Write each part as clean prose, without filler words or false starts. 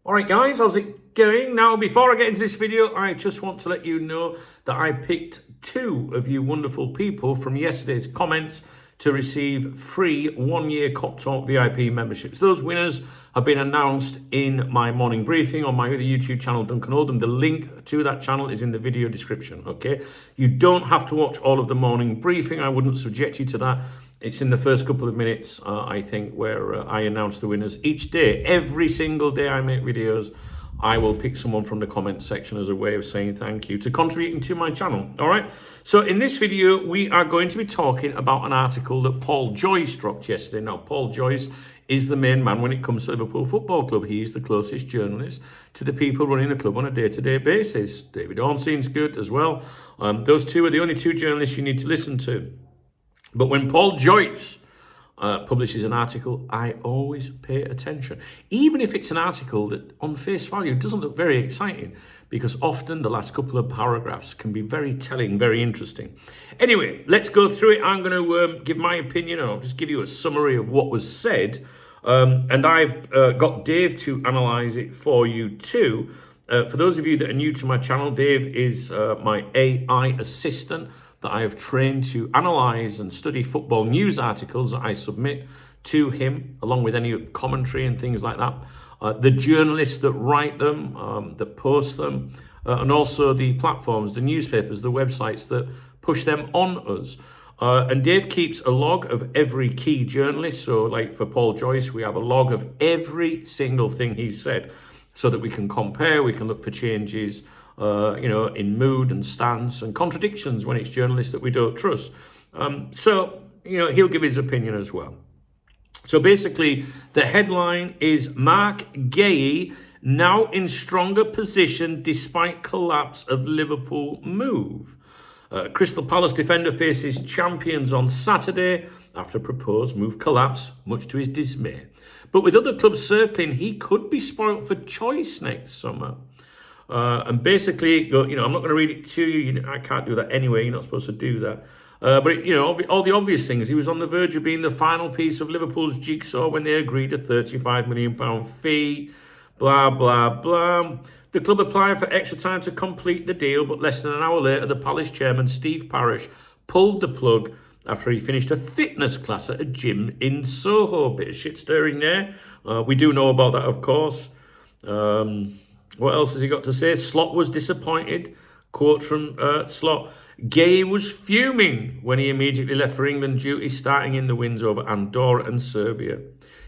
All right, guys, how's it going? Now, before I get into this video, I just want to let you know that I picked two of you wonderful people from yesterday's comments to receive free one-year Cop Talk VIP memberships. Those winners have been announced in my morning briefing on my other YouTube channel, Duncan Oldham. The link to that channel is in the video description, okay? You don't have to watch all of the morning briefing. I wouldn't subject you to that. It's in the first couple of minutes, I think, where I announce the winners each day. Every single day I make videos, I will pick someone from the comment section as a way of saying thank you to contributing to my channel. All right. So in this video, we are going to be talking about an article that Paul Joyce dropped yesterday. Now, Paul Joyce is the main man when it comes to Liverpool Football Club. He's the closest journalist to the people running the club on a day-to-day basis. David Ornstein's good as well. Those two are the only two journalists you need to listen to. But when Paul Joyce publishes an article, I always pay attention. Even if it's an article that on face value doesn't look very exciting, because often the last couple of paragraphs can be very telling, very interesting. Anyway, let's go through it. I'm going to give my opinion, and I'll just give you a summary of what was said. And I've got Dave to analyse it for you too. For those of you that are new to my channel, Dave is my AI assistant that I have trained to analyse and study football news articles that I submit to him, along with any commentary and things like that. The journalists that write them, that post them, and also the platforms, the newspapers, the websites that push them on us. And Dave keeps a log of every key journalist. So like for Paul Joyce, we have a log of every single thing he said so that we can compare, we can look for changes, in mood and stance and contradictions when it's journalists that we don't trust. So he'll give his opinion as well. So basically, the headline is Marc Guéhi now in stronger position despite collapse of Liverpool move. Crystal Palace defender faces champions on Saturday after proposed move collapse, much to his dismay. But with other clubs circling, he could be spoilt for choice next summer. And basically, I'm not going to read it to you. I can't do that anyway. You're not supposed to do that. But, all the obvious things. He was on the verge of being the final piece of Liverpool's jigsaw when they agreed a £35 million fee. Blah, blah, blah. The club applied for extra time to complete the deal, but less than an hour later, the Palace chairman, Steve Parish, pulled the plug after he finished a fitness class at a gym in Soho. Bit of shit stirring there. We do know about that, of course. What else has he got to say? Slot was disappointed. Quote from Slot. Guéhi was fuming when he immediately left for England duty, starting in the wins over Andorra and Serbia.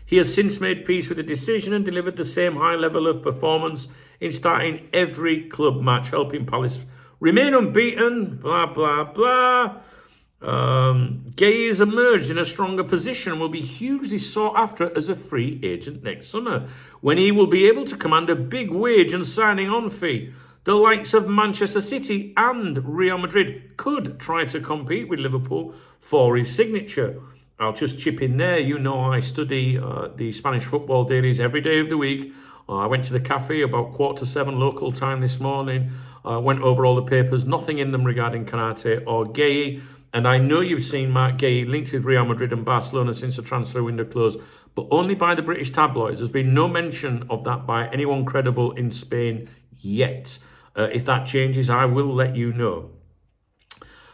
He has since made peace with the decision and delivered the same high level of performance in starting every club match, helping Palace remain unbeaten. Blah, blah, blah. Guéhi has emerged in a stronger position and will be hugely sought after as a free agent next summer, when he will be able to command a big wage and signing on fee. The likes of Manchester City and Real Madrid could try to compete with Liverpool for his signature. I'll just chip in there. I study the Spanish football dailies every day of the week. I went to the cafe about 6:45 local time this morning. Went over all the papers, nothing in them regarding Canate or Guéhi. And I know you've seen Marc Guéhi linked with Real Madrid and Barcelona since the transfer window closed, but only by the British tabloids. There's been no mention of that by anyone credible in Spain yet. If that changes, I will let you know.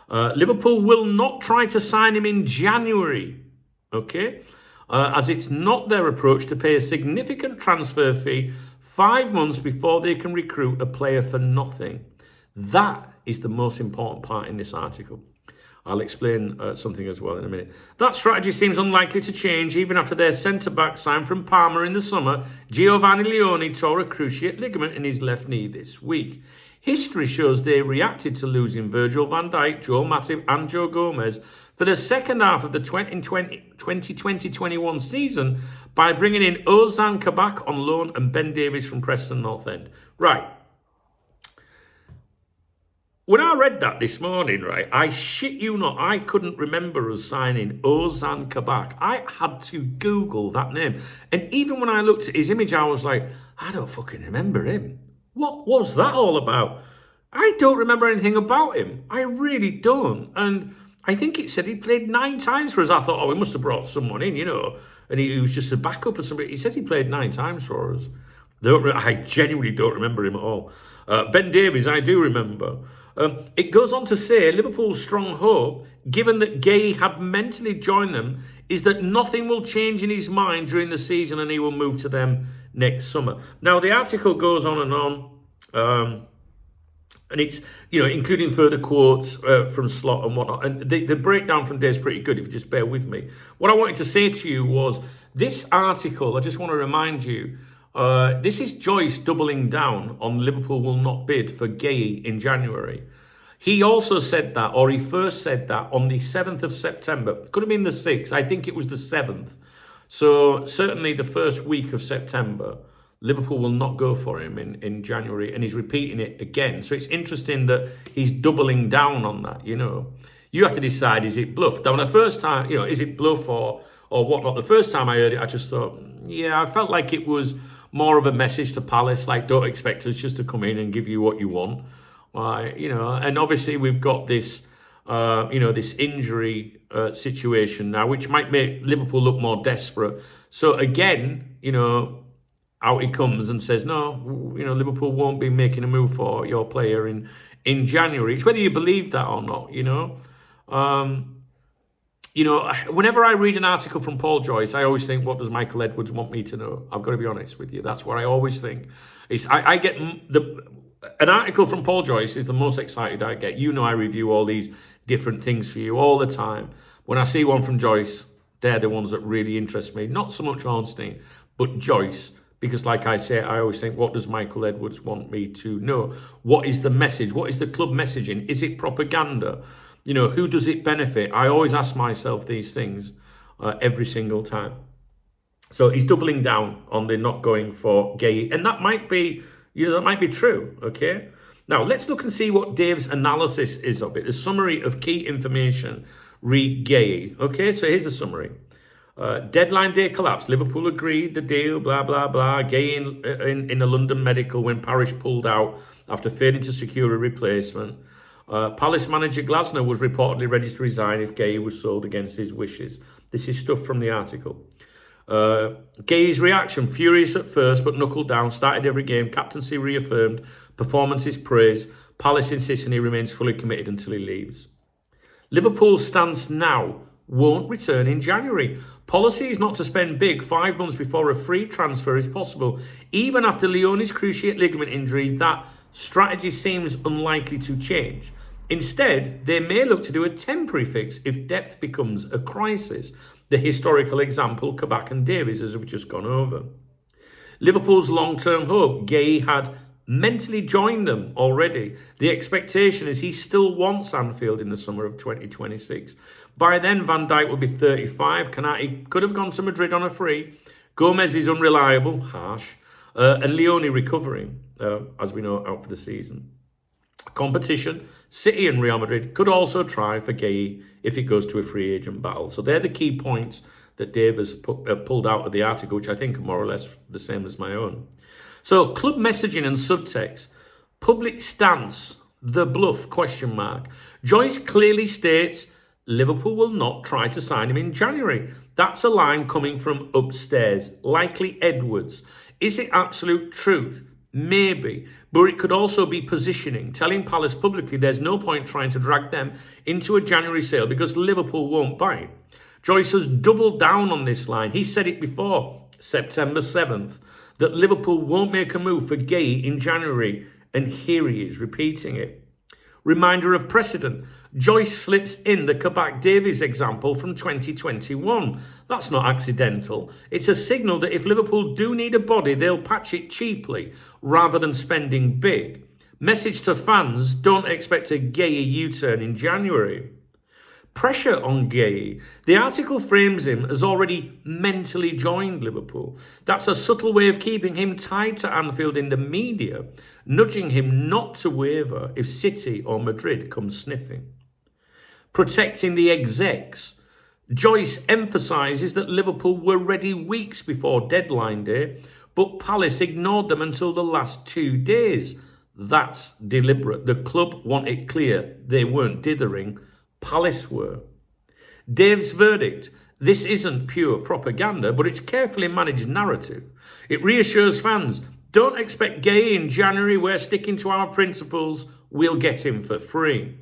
Liverpool will not try to sign him in January, okay? As it's not their approach to pay a significant transfer fee 5 months before they can recruit a player for nothing. That is the most important part in this article. I'll explain something as well in a minute. That strategy seems unlikely to change even after their centre-back signed from Parma in the summer, Giovanni Leone, tore a cruciate ligament in his left knee this week. History shows they reacted to losing Virgil van Dijk, Joe Matip and Joe Gomez for the second half of the 2020-21 season by bringing in Ozan Kabak on loan and Ben Davies from Preston North End. Right. When I read that this morning, right, I shit you not, I couldn't remember us signing Ozan Kabak. I had to Google that name. And even when I looked at his image, I was like, I don't fucking remember him. What was that all about? I don't remember anything about him. I really don't. And I think it said he played 9 times for us. I thought, we must have brought someone in, and he was just a backup or somebody. He said he played 9 times for us. I genuinely don't remember him at all. Ben Davies, I do remember. It goes on to say Liverpool's strong hope, given that Guéhi had mentally joined them, is that nothing will change in his mind during the season and he will move to them next summer. Now, the article goes on and on. And it's, including further quotes from Slot and whatnot. And the breakdown from Dave's pretty good, if you just bear with me. What I wanted to say to you was, this article, I just want to remind you, this is Joyce doubling down on Liverpool will not bid for Guéhi in January. He also said that, or he first said that on the 7th of September. Could have been the 6th. I think it was the 7th. So certainly the first week of September, Liverpool will not go for him in January, and he's repeating it again. So it's interesting that he's doubling down on that, You have to decide, is it bluff? Now, the first time, is it bluff or whatnot? The first time I heard it, I just thought, I felt like it was more of a message to Palace, like, don't expect us just to come in and give you what you want. And obviously we've got this, this injury situation now, which might make Liverpool look more desperate. So again, out he comes and says, no, Liverpool won't be making a move for your player in January. It's whether you believe that or not, Whenever I read an article from Paul Joyce, I always think, what does Michael Edwards want me to know? I've got to be honest with you. That's what I always think. I get an article from Paul Joyce is the most excited I get. I review all these different things for you all the time. When I see one from Joyce, they're the ones that really interest me. Not so much Ornstein, but Joyce. Because like I say, I always think, what does Michael Edwards want me to know? What is the message? What is the club messaging? Is it propaganda? Who does it benefit? I always ask myself these things every single time. So he's doubling down on the not going for Guéhi. And that might be, that might be true, okay? Now, let's look and see what Dave's analysis is of it. A summary of key information re Guéhi. Okay, so here's a summary. Deadline day collapsed. Liverpool agreed the deal, blah, blah, blah. Guéhi in a London medical when Parish pulled out after failing to secure a replacement. Palace manager Glasner was reportedly ready to resign if Guéhi was sold against his wishes. This is stuff from the article. Guéhi's reaction, furious at first but knuckled down, started every game, captaincy reaffirmed, performances praised, Palace insisting he remains fully committed until he leaves. Liverpool's stance now won't return in January. Policy is not to spend big 5 months before a free transfer is possible. Even after Leone's cruciate ligament injury, that strategy seems unlikely to change. Instead, they may look to do a temporary fix if depth becomes a crisis. The historical example, Kabak and Davies, as we've just gone over. Liverpool's long-term hope, Guéhi had mentally joined them already. The expectation is he still wants Anfield in the summer of 2026. By then, Van Dijk will be 35. Kanate could have gone to Madrid on a free. Gomez is unreliable, harsh. And Leone recovering, as we know, out for the season. Competition, City and Real Madrid could also try for Guéhi if it goes to a free agent battle. So they're the key points that Dave has pulled out of the article, which I think are more or less the same as my own. So club messaging and subtext, public stance, the bluff, ? Joyce clearly states Liverpool will not try to sign him in January. That's a line coming from upstairs, likely Edwards. Is it absolute truth? Maybe, but it could also be positioning, telling Palace publicly there's no point trying to drag them into a January sale because Liverpool won't buy it. Joyce has doubled down on this line. He said it before, September 7th, that Liverpool won't make a move for Guéhi in January, and here he is repeating it. Reminder of precedent. Joyce slips in the Kabak Davies example from 2021. That's not accidental. It's a signal that if Liverpool do need a body, they'll patch it cheaply rather than spending big. Message to fans, don't expect a Guéhi U-turn in January. Pressure on Guéhi. The article frames him as already mentally joined Liverpool. That's a subtle way of keeping him tied to Anfield in the media, nudging him not to waver if City or Madrid come sniffing. Protecting the execs. Joyce emphasises that Liverpool were ready weeks before deadline day, but Palace ignored them until the last 2 days. That's deliberate. The club want it clear they weren't dithering. Palace were. Dave's verdict. This isn't pure propaganda, but it's carefully managed narrative. It reassures fans. Don't expect Guéhi in January. We're sticking to our principles. We'll get him for free.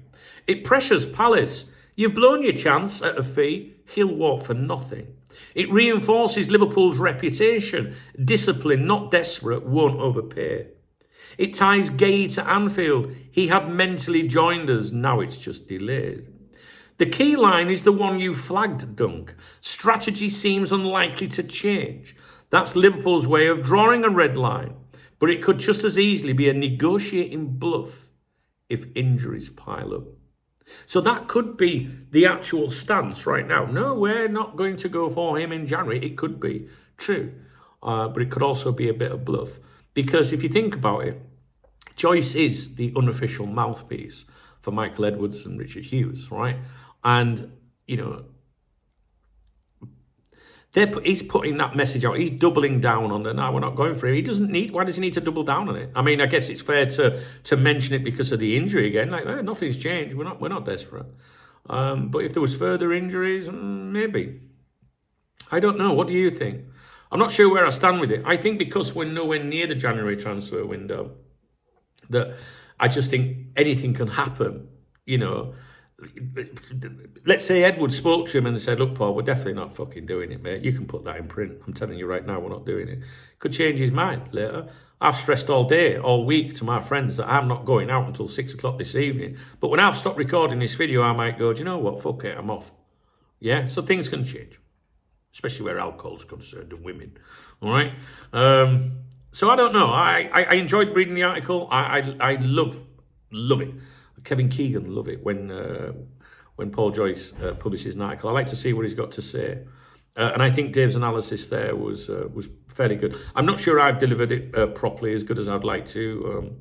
It pressures Palace. You've blown your chance at a fee. He'll walk for nothing. It reinforces Liverpool's reputation. Discipline, not desperate, won't overpay. It ties Guéhi to Anfield. He had mentally joined us. Now it's just delayed. The key line is the one you flagged, Dunk. Strategy seems unlikely to change. That's Liverpool's way of drawing a red line. But it could just as easily be a negotiating bluff if injuries pile up. So that could be the actual stance right now. No, we're not going to go for him in January. It could be true. But it could also be a bit of bluff. Because if you think about it, Joyce is the unofficial mouthpiece for Michael Edwards and Richard Hughes, right? And, you know, he's putting that message out. He's doubling down on the, no, we're not going for him. He doesn't need, why does he need to double down on it? I mean, I guess it's fair to mention it because of the injury again. Like, nothing's changed. We're not desperate. But if there was further injuries, maybe. I don't know. What do you think? I'm not sure where I stand with it. I think because we're nowhere near the January transfer window, that I just think anything can happen, you know. Let's say Edward spoke to him and said, look, Paul, we're definitely not fucking doing it, mate. You can put that in print. I'm telling you right now, we're not doing it. Could change his mind later. I've stressed all day, all week to my friends that I'm not going out until 6 o'clock this evening. But when I've stopped recording this video, I might go, do you know what? Fuck it, I'm off. Yeah, so things can change, especially where alcohol's concerned and women. All right? So I don't know. I enjoyed reading the article. I love it. Kevin Keegan love it when Paul Joyce publishes an article. I like to see what he's got to say, and I think Dave's analysis there was fairly good. I'm not sure I've delivered it properly as good as I'd like to.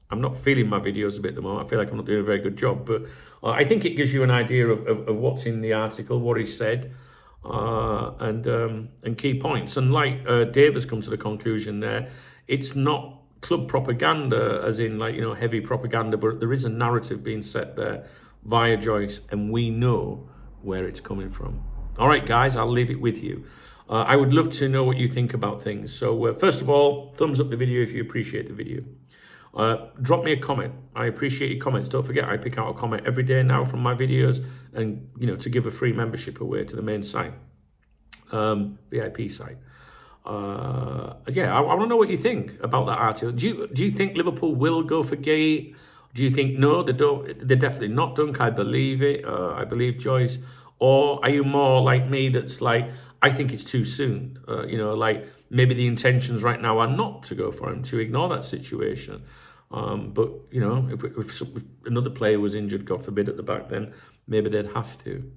I'm not feeling my videos a bit at the moment. I feel like I'm not doing a very good job, but I think it gives you an idea of what's in the article, what he said, and key points. And like Dave has come to the conclusion there, it's not club propaganda, as in, like, you know, heavy propaganda, but there is a narrative being set there via Joyce, and we know where it's coming from. All right, guys, I'll leave it with you. I would love to know what you think about things. So first of all, thumbs up the video if you appreciate the video. Drop me a comment. I appreciate your comments. Don't forget, I pick out a comment every day now from my videos, and, you know, to give a free membership away to the main site, VIP site. Yeah, I want to know what you think about that article. Do you think Liverpool will go for Guéhi? Do you think no, they don't? They're definitely not, Dunk. I believe it. I believe Joyce. Or are you more like me, that's like, I think it's too soon? You know, like maybe the intentions right now are not to go for him, to ignore that situation. But you know, if another player was injured, God forbid, at the back, then maybe they'd have to.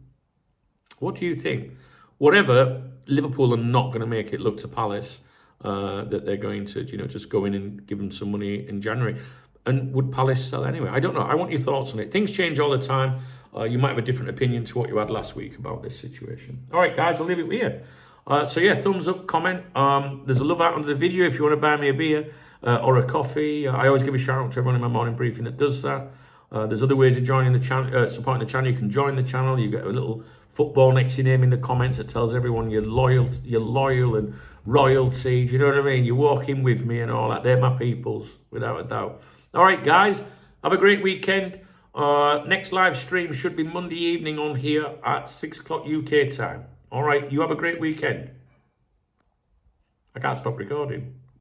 What do you think? Whatever, Liverpool are not going to make it look to Palace that they're going to, you know, just go in and give them some money in January. And would Palace sell anyway? I don't know. I want your thoughts on it. Things change all the time. You might have a different opinion to what you had last week about this situation. All right, guys, I'll leave it with you. So yeah, thumbs up, comment. There's a love out under the video if you want to buy me a beer or a coffee. I always give a shout out to everyone in my morning briefing that does that. There's other ways of joining the channel, supporting the channel. You can join the channel. You get a little football next to your name in the comments that tells everyone you're loyal and royalty. Do you know what I mean? You're walking with me and all that. They're my peoples, without a doubt. All right, guys, have a great weekend. Next live stream should be Monday evening on here at 6 o'clock UK time. All right, you have a great weekend. I can't stop recording.